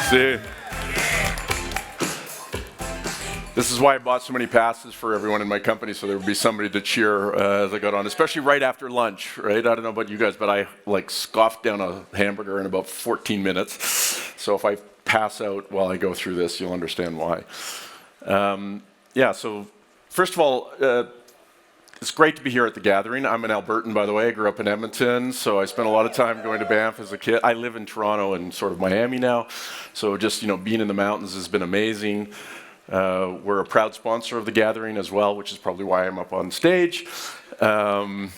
See? This is why I bought so many passes for everyone in my company, so there would be somebody to cheer as I got on, especially right after lunch, right? I don't know about you guys, but I like scoffed down a hamburger in about 14 minutes. So if I pass out while I go through this, you'll understand why. Yeah, so first of all, it's great to be here at the gathering. I'm an Albertan, by the way. I grew up in Edmonton, so I spent a lot of time going to Banff as a kid. I live in Toronto and sort of Miami now, so just being in the mountains has been amazing. We're a proud sponsor of the gathering as well, which is probably why I'm up on stage. And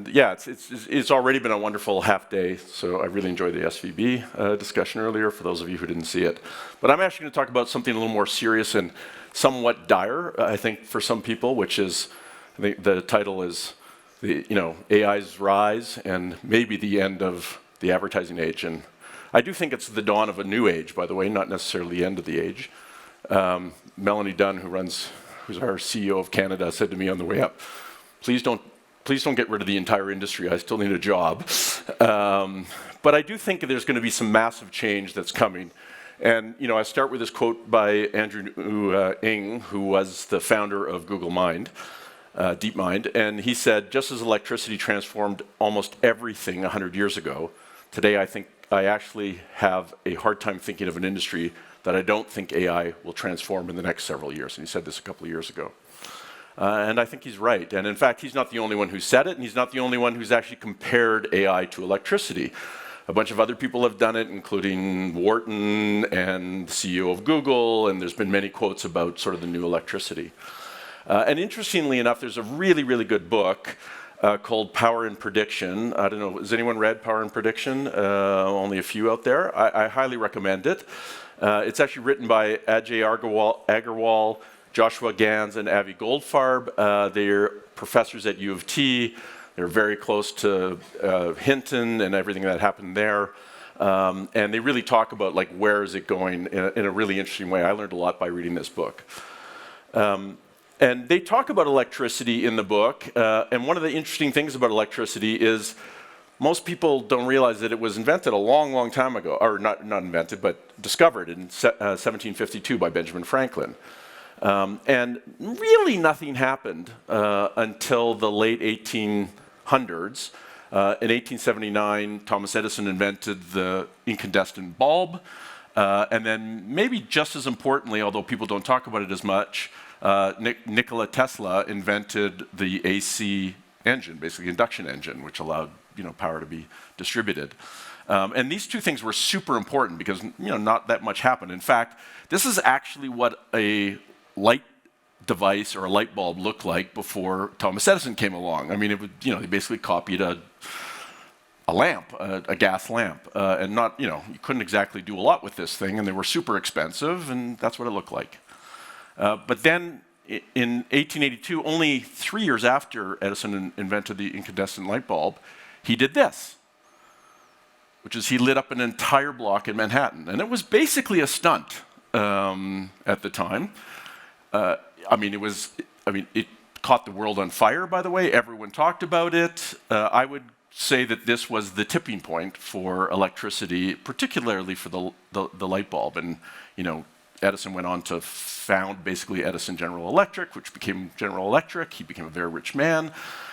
yeah, it's already been a wonderful half day, so I really enjoyed the SVB discussion earlier, for those of you who didn't see it. But I'm actually going to talk about something a little more serious and somewhat dire, I think, for some people, which is, I think the title is, AI's rise and maybe the end of the advertising age. And I do think it's the dawn of a new age, by the way, not necessarily the end of the age. Melanie Dunn, who's our CEO of Canada, said to me on the way up, please don't get rid of the entire industry. I still need a job. But I do think there's going to be some massive change that's coming. And I start with this quote by Andrew Ng, who was the founder of Google Mind, DeepMind, and he said, just as electricity transformed almost everything 100 years ago, today I think I actually have a hard time thinking of an industry that I don't think AI will transform in the next several years. And he said this a couple of years ago. And I think he's right. And in fact, he's not the only one who said it, and he's not the only one who's actually compared AI to electricity. A bunch of other people have done it, including Wharton and the CEO of Google, and there's been many quotes about sort of the new electricity. And interestingly enough, there's a really, really good book called Power and Prediction. I don't know, has anyone read Power and Prediction? Only a few out there. I highly recommend it. It's actually written by Ajay Agarwal, Joshua Gans, and Avi Goldfarb. They're professors at U of T. They're very close to Hinton and everything that happened there. And they really talk about where is it going in a really interesting way. I learned a lot by reading this book. And they talk about electricity in the book. And one of the interesting things about electricity is most people don't realize that it was invented a long, long time ago, or not invented, but discovered in 1752 by Benjamin Franklin. And really nothing happened until the late 1800s. In 1879, Thomas Edison invented the incandescent bulb. And then maybe just as importantly, although people don't talk about it as much, Nikola Tesla invented the AC engine, basically induction engine, which allowed power to be distributed. And these two things were super important because not that much happened. In fact, this is actually what a light device or a light bulb looked like before Thomas Edison came along. I mean, it would, they basically copied a lamp, a gas lamp, and not, you couldn't exactly do a lot with this thing, and they were super expensive, and that's what it looked like. But then in 1882, only 3 years after Edison invented the incandescent light bulb, he did this, which is he lit up an entire block in Manhattan. And it was basically a stunt at the time. It caught the world on fire, by the way. Everyone talked about it. I would say that this was the tipping point for electricity, particularly for the light bulb. And, Edison went on to found basically Edison General Electric, which became General Electric. He became a very rich man.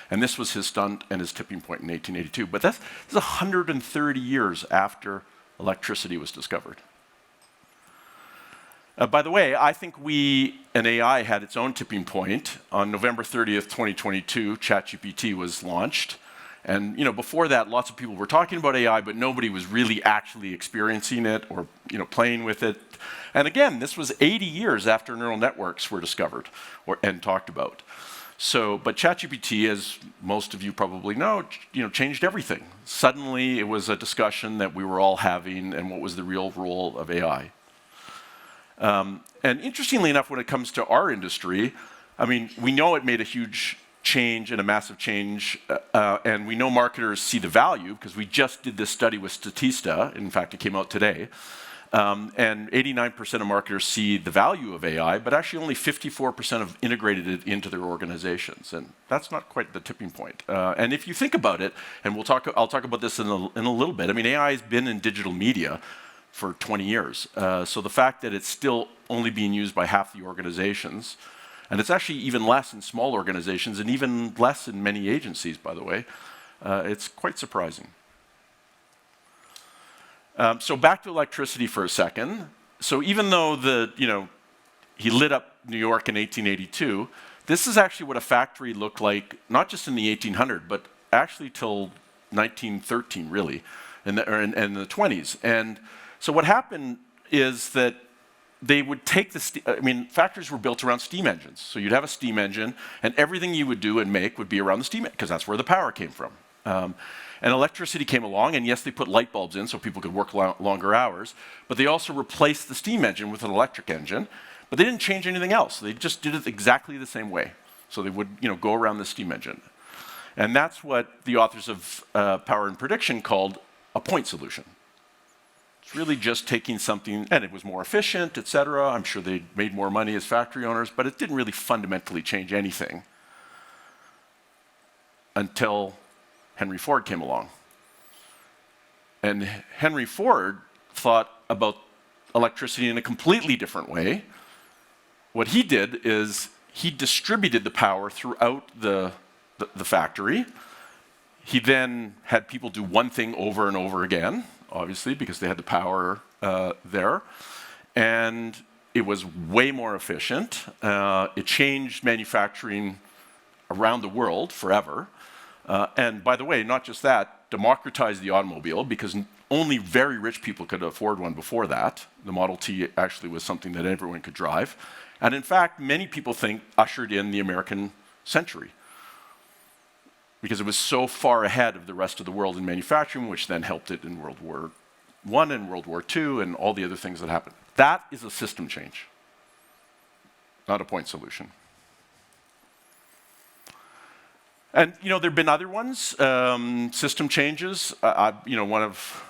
And this was his stunt and his tipping point in 1882. But this is 130 years after electricity was discovered. By the way, I think and AI had its own tipping point. On November 30th, 2022, ChatGPT was launched. And before that, lots of people were talking about AI, but nobody was really actually experiencing it or playing with it. And again, this was 80 years after neural networks were discovered and talked about. But ChatGPT, as most of you probably know, changed everything. Suddenly, it was a discussion that we were all having, and what was the real role of AI. And interestingly enough, when it comes to our industry, we know it made a huge change and a massive change, and we know marketers see the value because we just did this study with Statista. In fact, it came out today. And 89% of marketers see the value of AI, but actually only 54% have integrated it into their organizations. And that's not quite the tipping point. And if you think about it, and I'll talk about this in a little bit. I mean, AI has been in digital media for 20 years. So the fact that it's still only being used by half the organizations, and it's actually even less in small organizations and even less in many agencies, by the way, it's quite surprising. So back to electricity for a second. So even though he lit up New York in 1882, this is actually what a factory looked like, not just in the 1800s, but actually till 1913, really, in the 20s. And so what happened is that they would take factories were built around steam engines. So you'd have a steam engine, and everything you would do and make would be around the steam engine, because that's where the power came from. And electricity came along, and yes, they put light bulbs in so people could work longer hours, but they also replaced the steam engine with an electric engine, but they didn't change anything else. They just did it exactly the same way. So they would go around the steam engine. And that's what the authors of Power and Prediction called a point solution. It's really just taking something, and it was more efficient, et cetera. I'm sure they made more money as factory owners, but it didn't really fundamentally change anything until Henry Ford came along. And Henry Ford thought about electricity in a completely different way. What he did is he distributed the power throughout the factory. He then had people do one thing over and over again, obviously, because they had the power there. And it was way more efficient. It changed manufacturing around the world forever. And by the way, not just that, democratized the automobile, because only very rich people could afford one before that. The Model T actually was something that everyone could drive. And in fact, many people think ushered in the American century, because it was so far ahead of the rest of the world in manufacturing, which then helped it in World War I and World War II and all the other things that happened. That is a system change, not a point solution. And there have been other ones, system changes. One of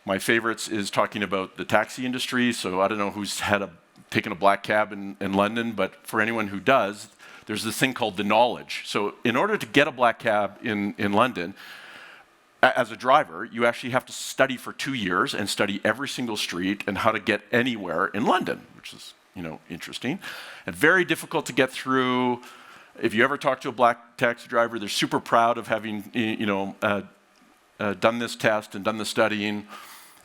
my favorites is talking about the taxi industry. So I don't know who's taken a black cab in London, but for anyone who does, there's this thing called the knowledge. So in order to get a black cab in London, as a driver, you actually have to study for 2 years and study every single street and how to get anywhere in London, which is interesting and very difficult to get through. If you ever talk to a black taxi driver, they're super proud of having done this test and done the studying.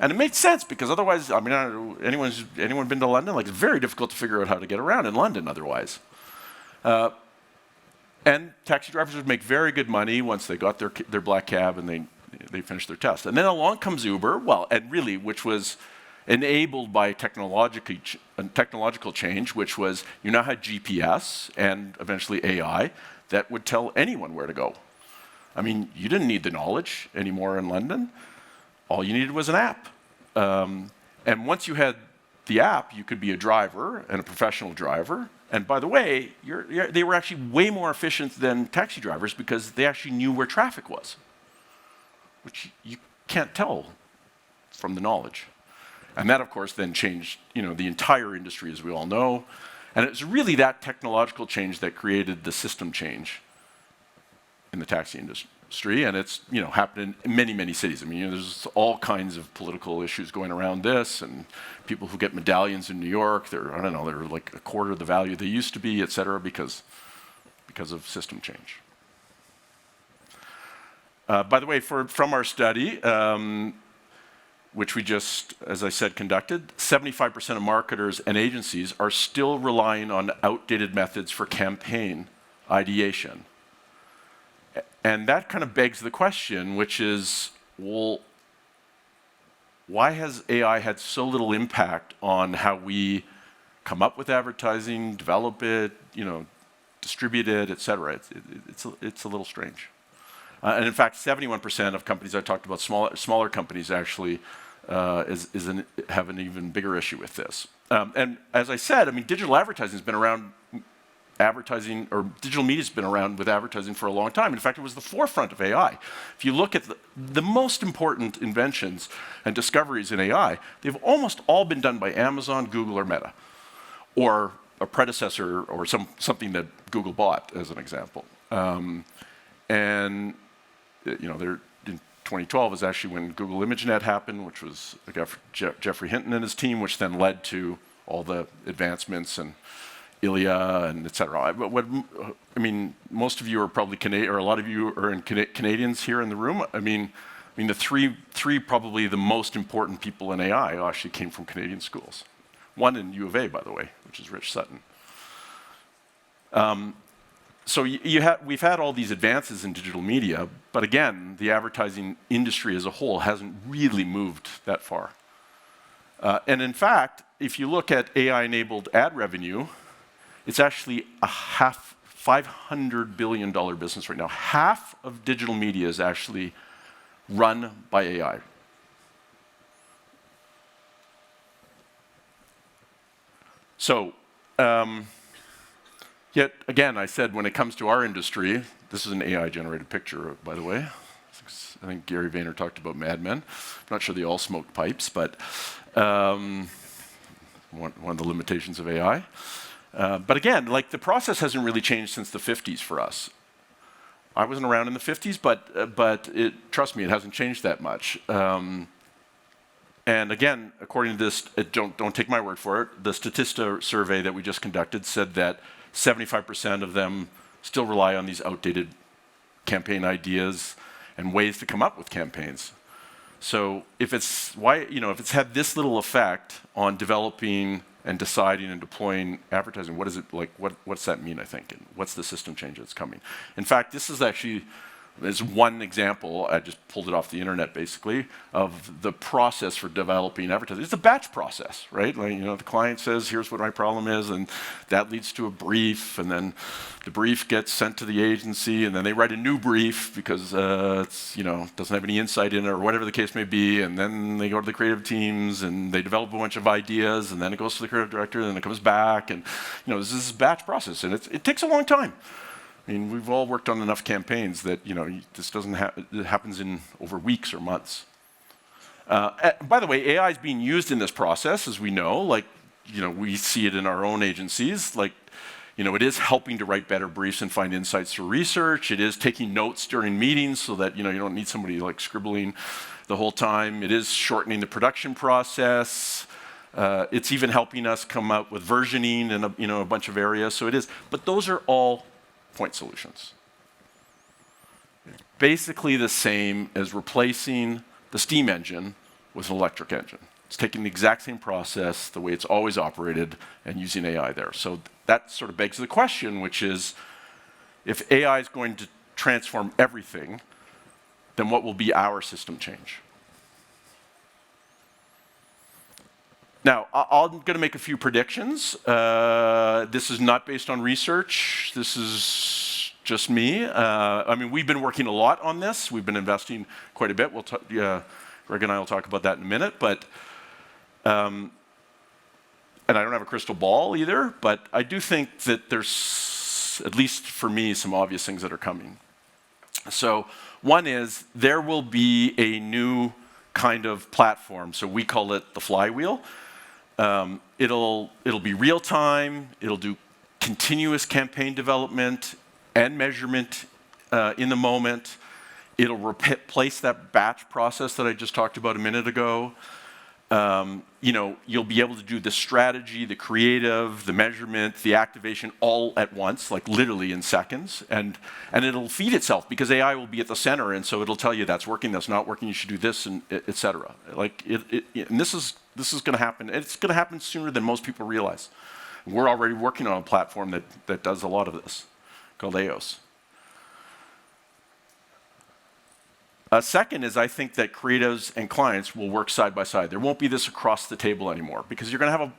And it makes sense, because otherwise, anyone been to London? It's very difficult to figure out how to get around in London otherwise. And taxi drivers would make very good money once they got their black cab and they finished their test. And then along comes Uber, which was enabled by technological change, which was you now had GPS and eventually AI that would tell anyone where to go. You didn't need the knowledge anymore in London. All you needed was an app. And once you had the app, you could be a driver and a professional driver. And by the way, they were actually way more efficient than taxi drivers, because they actually knew where traffic was, which you can't tell from the knowledge. And that, of course, then changed the entire industry, as we all know. And it was really that technological change that created the system change in the taxi industry. And it's happened in many, many cities. There's all kinds of political issues going around this, and people who get medallions in New York, they're like a quarter of the value they used to be, et cetera, because of system change. By the way, from our study, which we just, as I said, conducted, 75% of marketers and agencies are still relying on outdated methods for campaign ideation. And that kind of begs the question, which is, well, why has AI had so little impact on how we come up with advertising, develop it, distribute it, et cetera? It's a little strange. And in fact, 71% of companies I talked about, smaller companies actually, have an even bigger issue with this. And as I said, digital advertising has been around advertising, or digital media's been around with advertising for a long time. In fact, it was the forefront of AI. If you look at the most important inventions and discoveries in AI, they've almost all been done by Amazon, Google, or Meta, or a predecessor, or something that Google bought, as an example. And in 2012 is actually when Google ImageNet happened, which was Geoffrey Hinton and his team, which then led to all the advancements and Ilia and et cetera. I mean, most of you are probably Canadian, or a lot of you are Canadians here in the room. I mean, the three probably the most important people in AI actually came from Canadian schools. One in U of A, by the way, which is Rich Sutton. So we've had all these advances in digital media, but again, the advertising industry as a whole hasn't really moved that far. And in fact, if you look at AI-enabled ad revenue, it's actually a $500 billion business right now. Half of digital media is actually run by AI. So, yet again, I said when it comes to our industry, this is an AI-generated picture, by the way. I think Gary Vayner talked about Mad Men. I'm not sure they all smoked pipes, but one of the limitations of AI. But again, like, the process hasn't really changed since the 50s for us. I wasn't around in the 50s, but trust me, it hasn't changed that much. And again, according to this, don't take my word for it, the Statista survey that we just conducted said that 75% of them still rely on these outdated campaign ideas and ways to come up with campaigns. So if it's had this little effect on developing and deciding and deploying advertising, what is it like? What's that mean? I think, and what's the system change that's coming? In fact, this is actually. There's one example, I just pulled it off the internet basically, of the process for developing advertising. It's a batch process, right? Like, the client says, here's what my problem is, and that leads to a brief, and then the brief gets sent to the agency, and then they write a new brief because doesn't have any insight in it, or whatever the case may be, and then they go to the creative teams, and they develop a bunch of ideas, and then it goes to the creative director, and then it comes back, and this is a batch process, and it takes a long time. I mean, we've all worked on enough campaigns that this doesn't it happens in over weeks or months. By the way, AI is being used in this process, as we know. Like, we see it in our own agencies. Like, it is helping to write better briefs and find insights through research. It is taking notes during meetings so that you don't need somebody like scribbling the whole time. It is shortening the production process. It's even helping us come up with versioning in a bunch of areas. So it is. But those are all point solutions. Basically the same as replacing the steam engine with an electric engine. It's taking the exact same process, the way it's always operated, and using AI there. So that sort of begs the question, which is, if AI is going to transform everything, then what will be our system change? Now, I'm going to make a few predictions. This is not based on research. This is just me. I mean, we've been working a lot on this. We've been investing quite a bit. Greg and I will talk about that in a minute. But, and I don't have a crystal ball either, but I do think that there's, at least for me, some obvious things that are coming. So one is there will be a new kind of platform. So we call it the flywheel. It'll be real time. It'll do continuous campaign development and measurement in the moment. It'll replace that batch process that I just talked about a minute ago. You'll be able to do the strategy, the creative, the measurement, the activation all at once, like literally in seconds. And it'll feed itself because AI will be at the center, and so it'll tell you that's working, that's not working, you should do this, and et cetera. And this is going to happen. It's going to happen sooner than most people realize. We're already working on a platform that does a lot of this, called EOS. Second is, I think that creatives and clients will work side by side. There won't be this across the table anymore because you're going to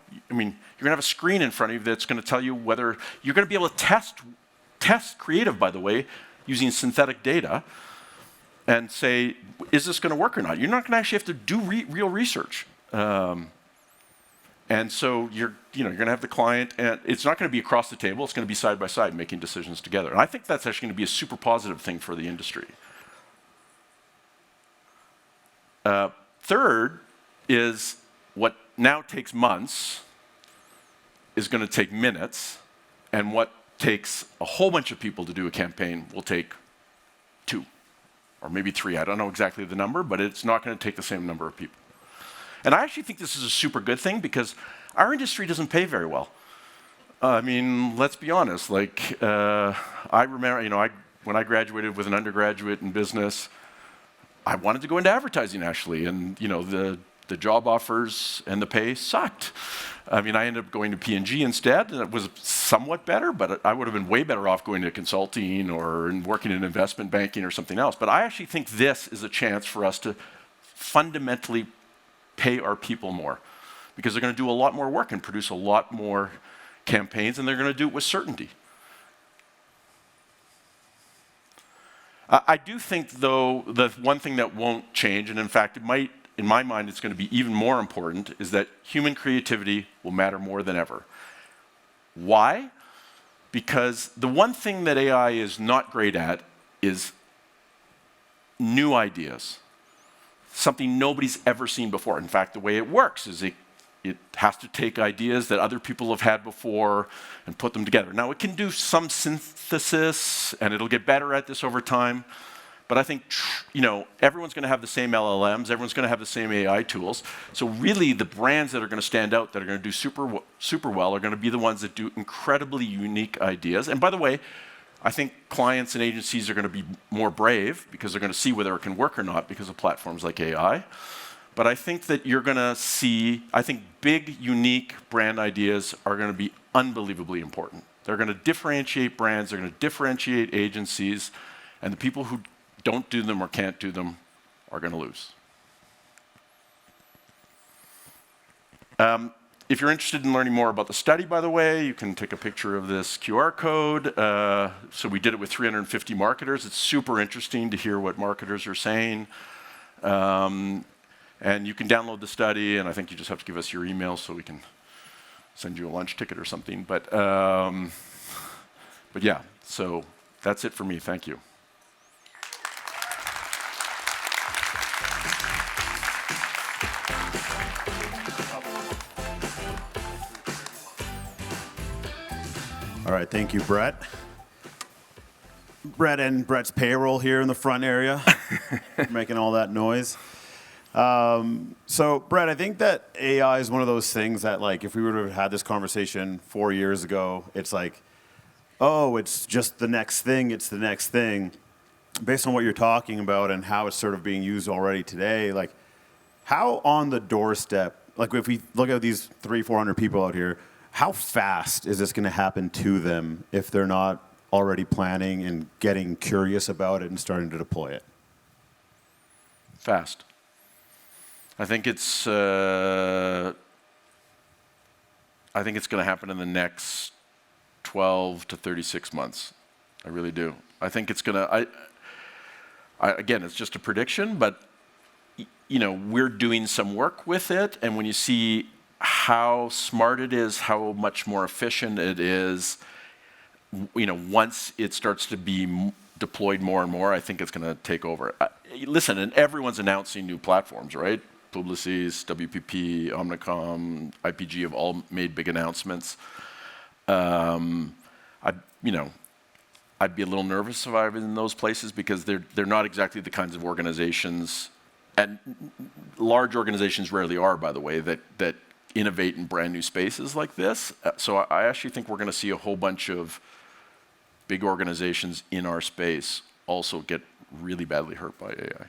have a screen in front of you that's going to tell you whether you're going to be able to test creative, by the way, using synthetic data, and say, is this going to work or not? You're not going to actually have to do real research. And so you're going to have the client, and it's not going to be across the table. It's going to be side by side, making decisions together. And I think that's actually going to be a super positive thing for the industry. Third is what now takes months is going to take minutes, and what takes a whole bunch of people to do a campaign will take 2 or maybe 3. I don't know exactly the number, but it's not going to take the same number of people. And I actually think this is a super good thing because our industry doesn't pay very well. I mean, let's be honest. Like, I remember, when I graduated with an undergraduate in business, I wanted to go into advertising actually, and the job offers and the pay sucked. I mean, I ended up going to P&G instead, and it was somewhat better, but I would have been way better off going to consulting or working in investment banking or something else. But I actually think this is a chance for us to fundamentally pay our people more, because they're going to do a lot more work and produce a lot more campaigns, and they're going to do it with certainty. I do think, though, the one thing that won't change, and in fact, it might, in my mind, it's going to be even more important, is that human creativity will matter more than ever. Why? Because the one thing that AI is not great at is new ideas, something nobody's ever seen before. In fact, the way it works is it has to take ideas that other people have had before and put them together. Now, it can do some synthesis, and it'll get better at this over time. But I think, everyone's going to have the same LLMs. Everyone's going to have the same AI tools. So really, the brands that are going to stand out, that are going to do super well, are going to be the ones that do incredibly unique ideas. And by the way, I think clients and agencies are going to be more brave because they're going to see whether it can work or not because of platforms like AI. But I think that you're going to see, big, unique brand ideas are going to be unbelievably important. They're going to differentiate brands. They're going to differentiate agencies. And the people who don't do them or can't do them are going to lose. If you're interested in learning more about the study, by the way, you can take a picture of this QR code. So we did it with 350 marketers. It's super interesting to hear what marketers are saying. And you can download the study, and I think you just have to give us your email so we can send you a lunch ticket or something. But yeah, so that's it for me. Thank you. All right, thank you, Brett. Brett and Brett's payroll here in the front area, making all that noise. So, Brett, I think that AI is one of those things that, like, if we would have had this conversation 4 years ago, it's like, oh, it's just the next thing, it's the next thing. Based on what you're talking about and how it's sort of being used already today, like, how on the doorstep, like, if we look at these 300-400 people out here, how fast is this going to happen to them if they're not already planning and getting curious about it and starting to deploy it? Fast. I think it's going to happen in the next 12 to 36 months. I really do. I think it's going to. Again, it's just a prediction, but we're doing some work with it, and when you see how smart it is, how much more efficient it is, once it starts to be deployed more and more, I think it's going to take over. Listen, and everyone's announcing new platforms, right? Publicis, WPP, Omnicom, IPG have all made big announcements. I'd be a little nervous if I was in those places because they're not exactly the kinds of organizations, and large organizations rarely are, by the way, that innovate in brand new spaces like this. So I actually think we're going to see a whole bunch of big organizations in our space also get really badly hurt by AI.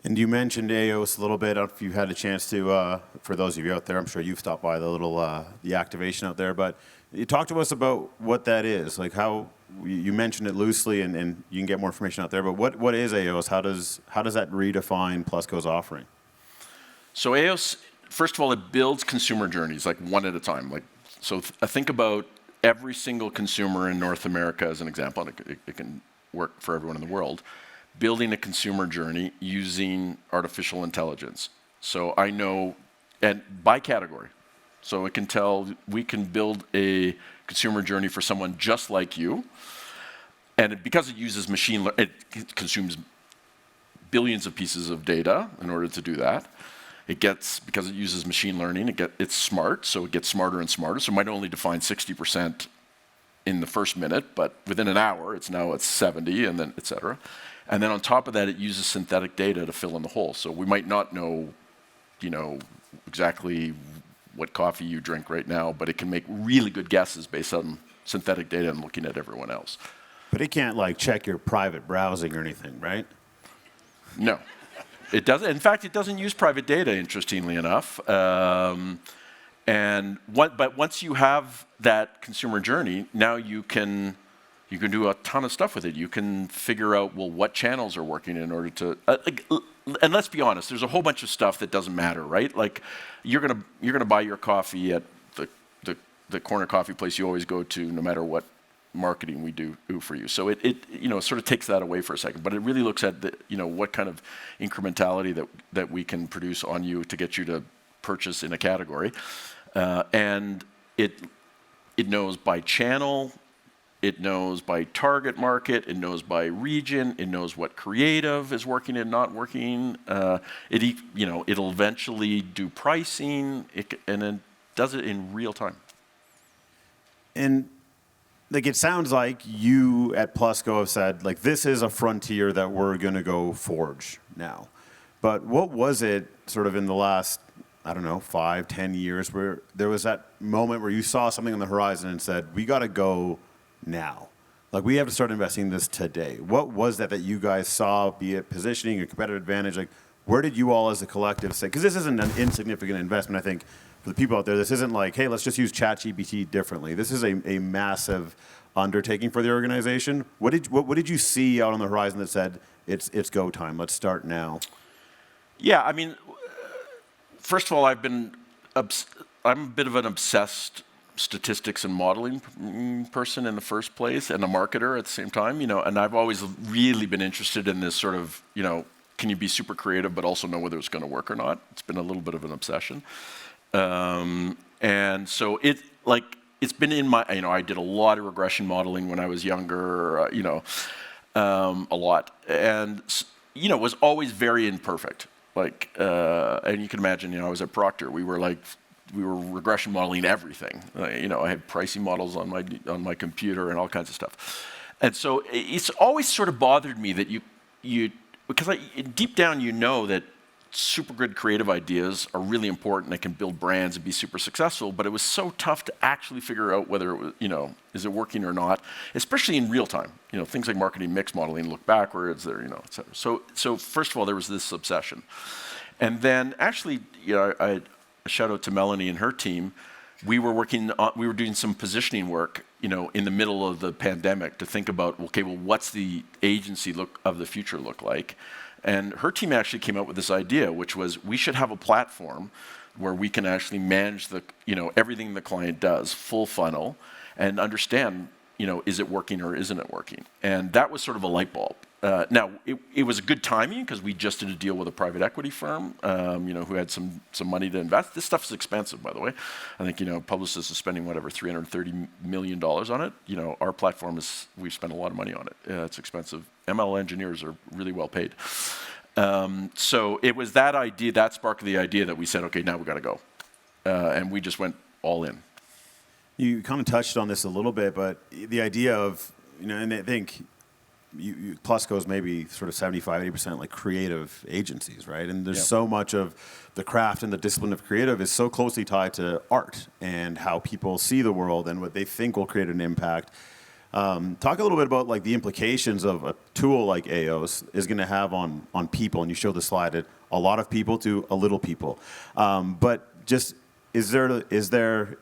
And you mentioned AOS a little bit. I don't know if you had a chance to, for those of you out there, I'm sure you've stopped by the activation out there, but you talk to us about what that is, like how you mentioned it loosely, and you can get more information out there, but what is AOS? How does that redefine Plusco's offering? So AOS, first of all, it builds consumer journeys, like one at a time. So think about every single consumer in North America as an example, and it can work for everyone in the world, building a consumer journey using artificial intelligence. So I know and by category. So it can tell, we can build a consumer journey for someone just like you. And because it uses it consumes billions of pieces of data in order to do that. Because it uses machine learning, it's smart, so it gets smarter and smarter. So it might only define 60% in the first minute, but within an hour, it's 70, and then et cetera. And then on top of that, it uses synthetic data to fill in the hole. So we might not know, exactly what coffee you drink right now, but it can make really good guesses based on synthetic data and looking at everyone else. But it can't like check your private browsing or anything, right? No. It doesn't. In fact, it doesn't use private data, interestingly enough. But once you have that consumer journey, now you can do a ton of stuff with it. You can figure out, well, what channels are working in order to. And let's be honest, there's a whole bunch of stuff that doesn't matter, right? Like you're gonna buy your coffee at the corner coffee place you always go to, no matter what marketing we do for you. So it sort of takes that away for a second, but it really looks at what kind of incrementality that we can produce on you to get you to purchase in a category, and it knows by channel, it knows by target market, it knows by region, it knows what creative is working and not working. It'll eventually do pricing, and then does it in real time. And like it sounds like you at Plusco have said, like, this is a frontier that we're going to go forge now. But what was it sort of in the last, 5, 10 years where there was that moment where you saw something on the horizon and said, we got to go now? Like, we have to start investing in this today. What was that you guys saw, be it positioning or competitive advantage? Like, where did you all as a collective say, because this isn't an insignificant investment, I think, for the people out there. This isn't like, hey, let's just use ChatGPT differently. This is a massive undertaking for the organization. What did you see out on the horizon that said, it's go time, let's start now? Yeah, I mean, first of all, I'm a bit of an obsessed statistics and modeling person in the first place, and a marketer at the same time, and I've always really been interested in this sort of, can you be super creative but also know whether it's going to work or not? It's been a little bit of an obsession. And so it's been in my, I did a lot of regression modeling when I was younger, a lot, and was always very imperfect. And you can imagine, I was at Procter. We were regression modeling everything. I had pricing models on my computer and all kinds of stuff. And so it's always sort of bothered me that because deep down that super good creative ideas are really important. They can build brands and be super successful, but it was so tough to actually figure out whether it was, is it working or not, especially in real time. Things like marketing mix modeling, look backwards, et cetera. So first of all, there was this obsession. And then actually, I shout out to Melanie and her team. We were doing some positioning work, in the middle of the pandemic to think about, okay, well, what's the agency of the future look like? And her team actually came up with this idea, which was we should have a platform where we can actually manage everything the client does, full funnel, and understand, is it working or isn't it working? And that was sort of a light bulb. Now, it was a good timing because we just did a deal with a private equity firm, who had some money to invest. This stuff is expensive, by the way. I think, Publicis is spending, $330 million on it. Our platform we've spent a lot of money on it. It's expensive. ML engineers are really well paid. So it was that idea, that spark of the idea that we said, okay, now we got to go. And we just went all in. You kind of touched on this a little bit, but the idea of, and I think Plusco is maybe sort of 75, 80% like creative agencies, right? And there's so much of the craft and the discipline of creative is so closely tied to art and how people see the world and what they think will create an impact. Talk a little bit about like the implications of a tool like AOS is going to have on people. And you showed the slide at a lot of people to a little people. But just is there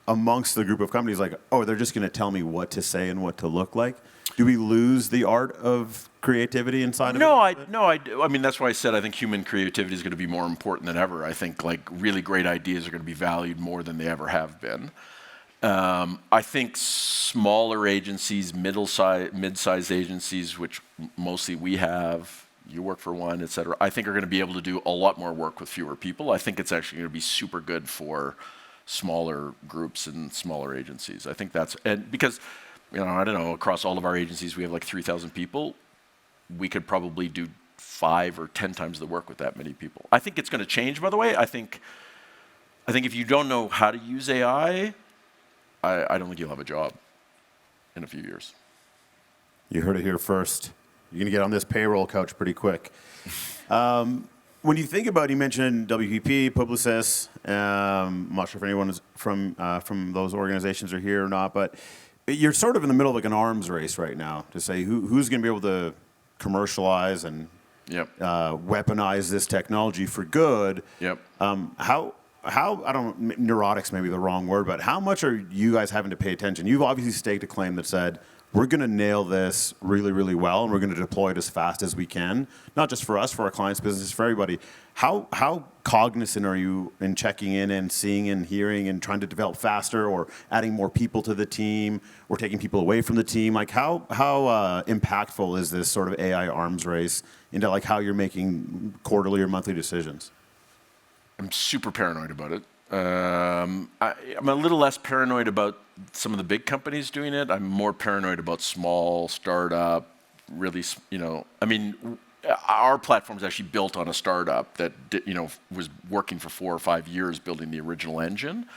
amongst the group of companies like, oh, they're just going to tell me what to say and what to look like? Do we lose the art of creativity inside of it? No, I mean, that's why I said I think human creativity is going to be more important than ever. I think really great ideas are going to be valued more than they ever have been. I think smaller agencies, mid-sized agencies, which mostly we have, you work for one, et cetera, I think are going to be able to do a lot more work with fewer people. I think it's actually going to be super good for smaller groups and smaller agencies. I think that's, and because, I don't know, across all of our agencies, we have like 3,000 people. We could probably do 5 or 10 times the work with that many people. I think it's going to change, by the way. I think if you don't know how to use AI, I don't think you'll have a job in a few years. You heard it here first. You're going to get on this payroll couch pretty quick. When you think about, you mentioned WPP, Publicis. I'm not sure if anyone is from those organizations are here or not, but you're sort of in the middle of like an arms race right now to say who's going to be able to commercialize and weaponize this technology for good. Yep. How I don't, neurotics may be the wrong word, but how much are you guys having to pay attention? You've obviously staked a claim that said, we're going to nail this really, really well, and we're going to deploy it as fast as we can, not just for us, for our clients' business, for everybody. How cognizant are you in checking in and seeing and hearing and trying to develop faster, or adding more people to the team, or taking people away from the team? Like how impactful is this sort of AI arms race into like how you're making quarterly or monthly decisions? I'm super paranoid about it. I'm a little less paranoid about some of the big companies doing it. I'm more paranoid about small startup, really, our platform is actually built on a startup that, was working for 4 or 5 years building the original engine.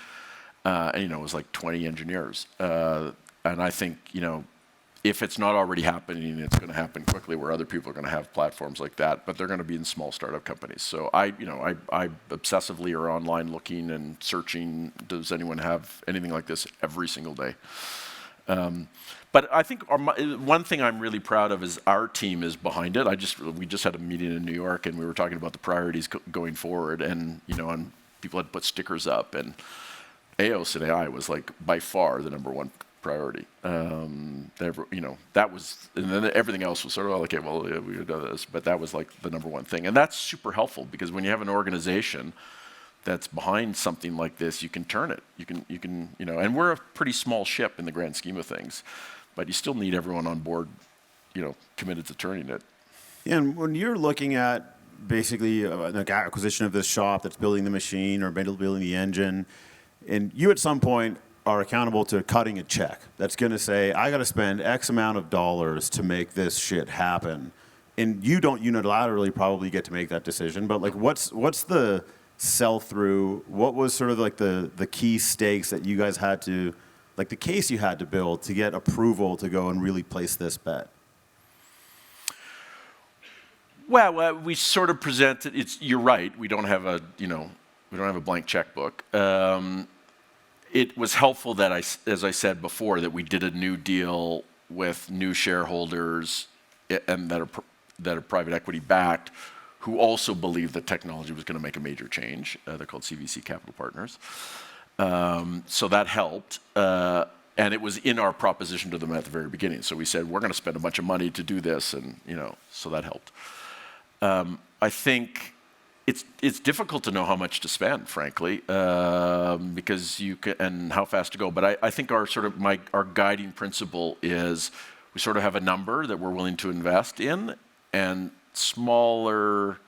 And, it was like 20 engineers. And I think, if it's not already happening, it's going to happen quickly where other people are going to have platforms like that, but they're going to be in small startup companies. So I obsessively are online looking and searching, does anyone have anything like this every single day? But I think one thing I'm really proud of is our team is behind it. We just had a meeting in New York, and we were talking about the priorities going forward, and and people had put stickers up, and AOS and AI was like by far the #1 priority. That was, and then everything else was sort of okay. Well, yeah, we would do this, but that was like the #1 thing, and that's super helpful because when you have an organization that's behind something like this, you can turn it. You can, and we're a pretty small ship in the grand scheme of things, but you still need everyone on board, committed to turning it. Yeah, and when you're looking at basically an acquisition of this shop that's building the machine or building the engine, and you at some point are accountable to cutting a check that's going to say, I got to spend X amount of dollars to make this shit happen. And you don't unilaterally probably get to make that decision, but like what's the sell through? What was sort of like the key stakes that you guys had to, like the case you had to build to get approval to go and really place this bet? Well, we sort of presented, you're right, we don't have a blank checkbook. It was helpful that as I said before, that we did a new deal with new shareholders and that are private equity backed, who also believed that technology was going to make a major change. They're called CVC Capital Partners. So that helped. And it was in our proposition to them at the very beginning. So we said, we're going to spend a bunch of money to do this. And, so that helped. I think it's difficult to know how much to spend, frankly, because you can, and how fast to go. But I think our guiding principle is we sort of have a number that we're willing to invest in, and smaller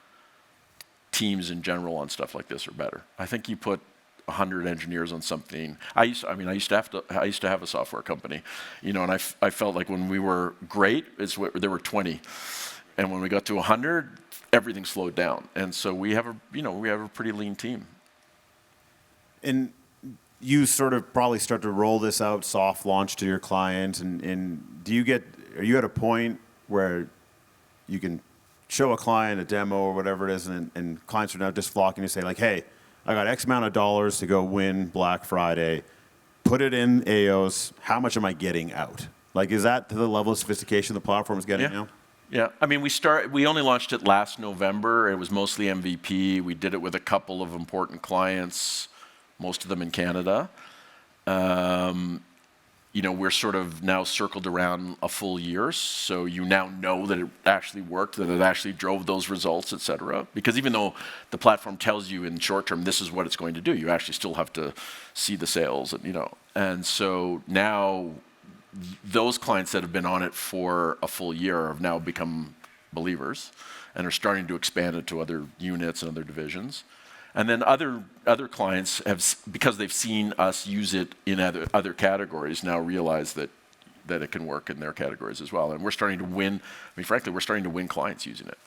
teams in general on stuff like this are better. I think you put 100 engineers on something. I used to have a software company, and I felt like when we were great, there were 20, and when we got to 100. Everything slowed down, and so we have a pretty lean team. And you sort of probably start to roll this out, soft launch to your clients, and are you at a point where you can show a client a demo or whatever it is, and clients are now just flocking to say like, hey, I got X amount of dollars to go win Black Friday, put it in AOS, how much am I getting out? Like, is that to the level of sophistication the platform is getting now? Yeah, I mean, we only launched it last November. It was mostly MVP. We did it with a couple of important clients, most of them in Canada. We're sort of now circled around a full year, so you now know that it actually worked, that it actually drove those results, et cetera. Because even though the platform tells you in short term this is what it's going to do, you actually still have to see the sales, and so now those clients that have been on it for a full year have now become believers, and are starting to expand it to other units and other divisions. And then other clients have, because they've seen us use it in other categories, now realize that it can work in their categories as well. And we're starting to win. I mean, frankly, we're starting to win clients using it.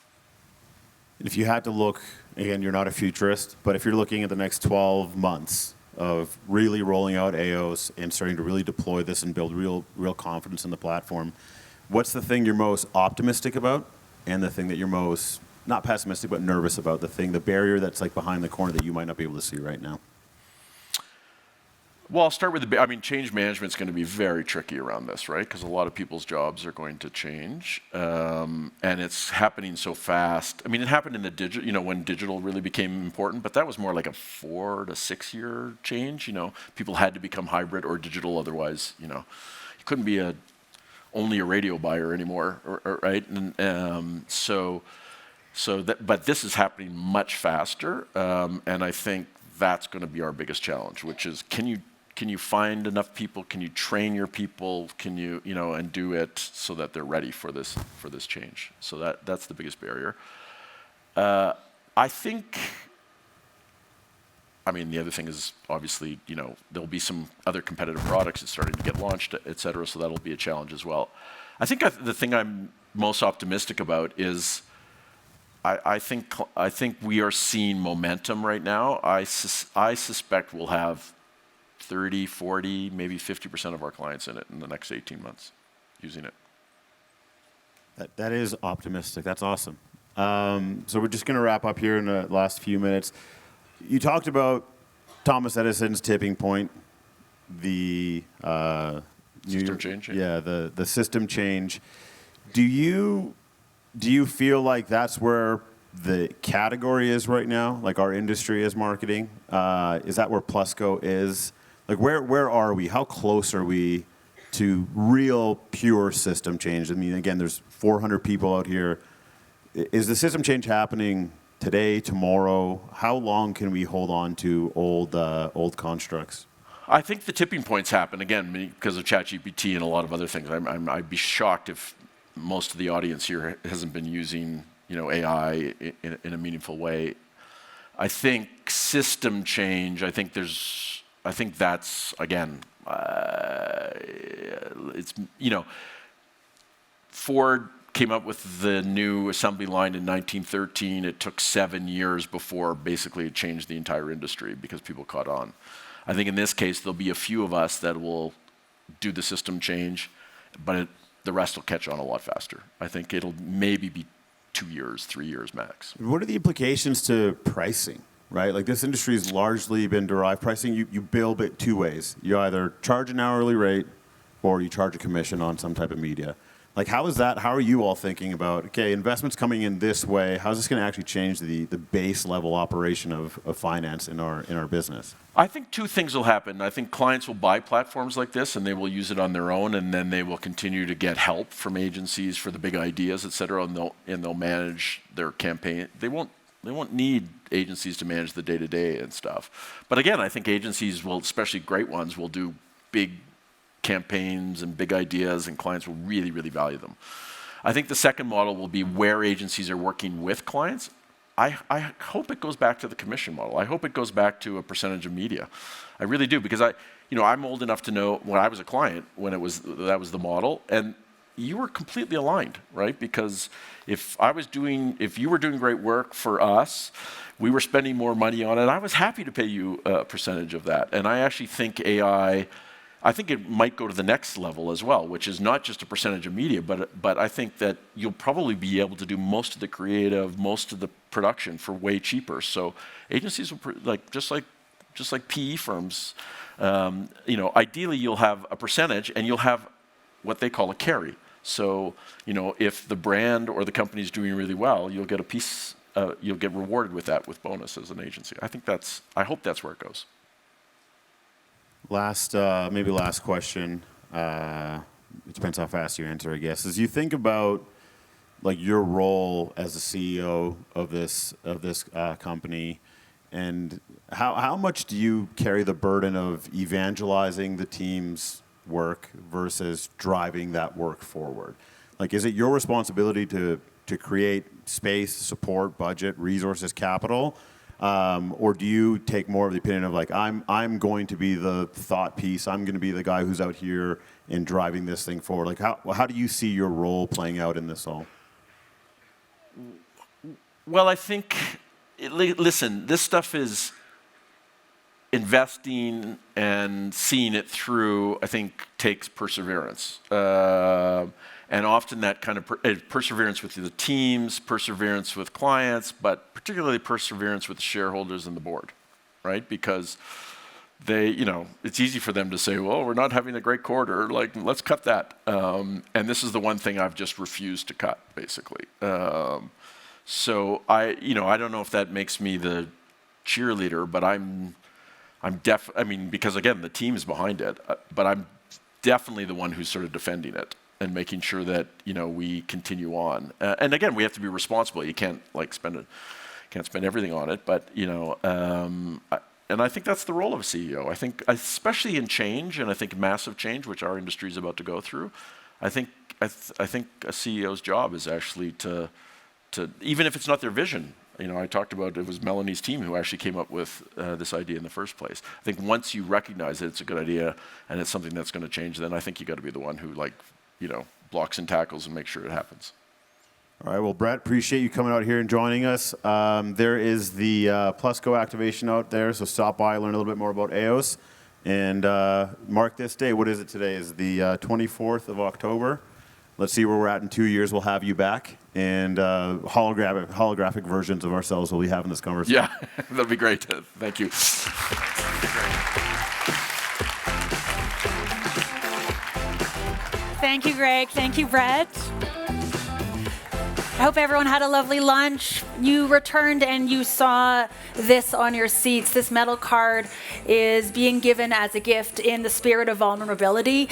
If you had to look, again, you're not a futurist, but if you're looking at the next 12 months of really rolling out AOs and starting to really deploy this and build real confidence in the platform, what's the thing you're most optimistic about, and the thing that you're most not pessimistic but nervous about, the barrier that's like behind the corner that you might not be able to see right now? Well, I'll start with change management is going to be very tricky around this, right? Because a lot of people's jobs are going to change, and it's happening so fast. I mean, it happened in the digital, when digital really became important, but that was more like a 4 to 6 year change. People had to become hybrid or digital, otherwise, you couldn't be only a radio buyer anymore, right? And but this is happening much faster, and I think that's going to be our biggest challenge, which is can you find enough people? Can you train your people? Can you and do it so that they're ready for this change? So that's the biggest barrier. I think. I mean, the other thing is obviously there'll be some other competitive products that's starting to get launched, et cetera. So that'll be a challenge as well. I think the thing I'm most optimistic about is. I think we are seeing momentum right now. I suspect we'll have 30, 40, maybe 50% of our clients in it in the next 18 months using it. That is optimistic. That's awesome. So we're just going to wrap up here in the last few minutes. You talked about Thomas Edison's tipping point, the system change. Yeah, the system change. Do you feel like that's where the category is right now? Like our industry is marketing? Is that where Plusco is? Like where are we? How close are we to real pure system change? I mean, again, there's 400 people out here. Is the system change happening today, tomorrow? How long can we hold on to old constructs? I think the tipping points happen, again, because of ChatGPT and a lot of other things. I'd be shocked if most of the audience here hasn't been using AI in a meaningful way. I think system change, I think that's, again, it's, Ford came up with the new assembly line in 1913. It took 7 years before basically it changed the entire industry because people caught on. I think in this case, there'll be a few of us that will do the system change, but the rest will catch on a lot faster. I think it'll maybe be 2 years, 3 years max. What are the implications to pricing, right? Like this industry has largely been derived pricing. You bill it two ways. You either charge an hourly rate or you charge a commission on some type of media. Like how is that? How are you all thinking about, okay, investments coming in this way, how's this going to actually change the base level operation of finance in our business? I think two things will happen. I think clients will buy platforms like this and they will use it on their own, and then they will continue to get help from agencies for the big ideas, et cetera, and they'll manage their campaign. They won't need agencies to manage the day-to-day and stuff. But again, I think agencies will, especially great ones, will do big campaigns and big ideas, and clients will really, really value them. I think the second model will be where agencies are working with clients. I hope it goes back to the commission model. I hope it goes back to a percentage of media. I really do, because I'm old enough to know when I was a client when that was the model, and you were completely aligned, right? Because if you were doing great work for us, we were spending more money on it, I was happy to pay you a percentage of that. And I actually think I think it might go to the next level as well, which is not just a percentage of media, but I think that you'll probably be able to do most of the creative, most of the production for way cheaper. So agencies will just like PE firms. Ideally you'll have a percentage, and you'll have what they call a carry. So if the brand or the company is doing really well, you'll get a piece. You'll get rewarded with that with bonus as an agency. I hope that's where it goes. Last question. It depends how fast you answer, I guess. As you think about like your role as the CEO of this company, and how much do you carry the burden of evangelizing the team's work versus driving that work forward? Like, is it your responsibility to create space, support, budget, resources, capital? Or do you take more of the opinion of like, I'm going to be the thought piece, I'm going to be the guy who's out here and driving this thing forward? Like, how do you see your role playing out in this all? Well, I think, listen, this stuff is investing and seeing it through, I think, takes perseverance. And often that kind of perseverance with the teams, perseverance with clients, but particularly perseverance with the shareholders and the board, right? Because they, it's easy for them to say, well, we're not having a great quarter, like, let's cut that. And this is the one thing I've just refused to cut, basically. So I don't know if that makes me the cheerleader, but because again, the team is behind it, but I'm definitely the one who's sort of defending it and making sure that, we continue on. And again, we have to be responsible. You can't spend everything on it, but, and I think that's the role of a CEO. I think, especially in change, and I think massive change, which our industry is about to go through, I think a CEO's job is actually to even if it's not their vision. I talked about it was Melanie's team who actually came up with this idea in the first place. I think once you recognize that it's a good idea and it's something that's going to change, then I think you got to be the one who blocks and tackles and makes sure it happens. All right, well, Brett, appreciate you coming out here and joining us. There is the Plusco activation out there, so stop by, learn a little bit more about EOS, and mark this day. What is it today? Is the 24th of October. Let's see where we're at in 2 years. We'll have you back, and holographic versions of ourselves will be having this conversation. Yeah, that'd be great. Thank you. Thank you, Greg. Thank you, Brett. I hope everyone had a lovely lunch. You returned and you saw this on your seats. This metal card is being given as a gift in the spirit of vulnerability.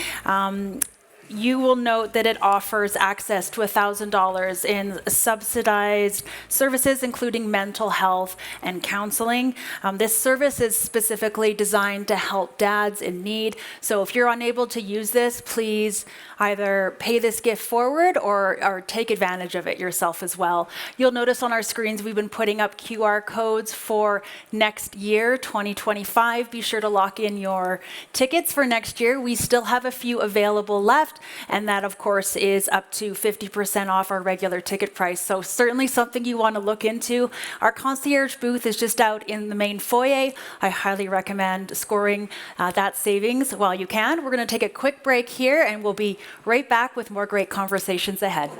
You will note that it offers access to $1,000 in subsidized services, including mental health and counseling. This service is specifically designed to help dads in need. So if you're unable to use this, please either pay this gift forward or take advantage of it yourself as well. You'll notice on our screens we've been putting up QR codes for next year, 2025. Be sure to lock in your tickets for next year. We still have a few available left. And that, of course, is up to 50% off our regular ticket price. So certainly something you want to look into. Our concierge booth is just out in the main foyer. I highly recommend scoring that savings while you can. We're going to take a quick break here, and we'll be right back with more great conversations ahead.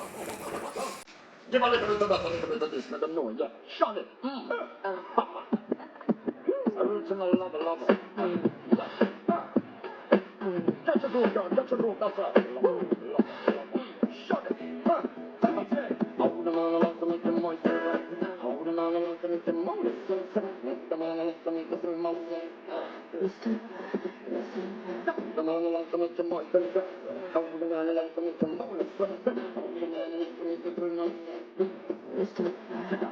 Give a little bit of noise. Shut it. Original lover. Touch a groove, girl. Touch a groove. That's right. Shut it. Hold on, to make the moist. Hold on, to make the moist. Make the man to make the moist. The man to make the moist. Hold the man to make the moist. Hold the man to make the moist.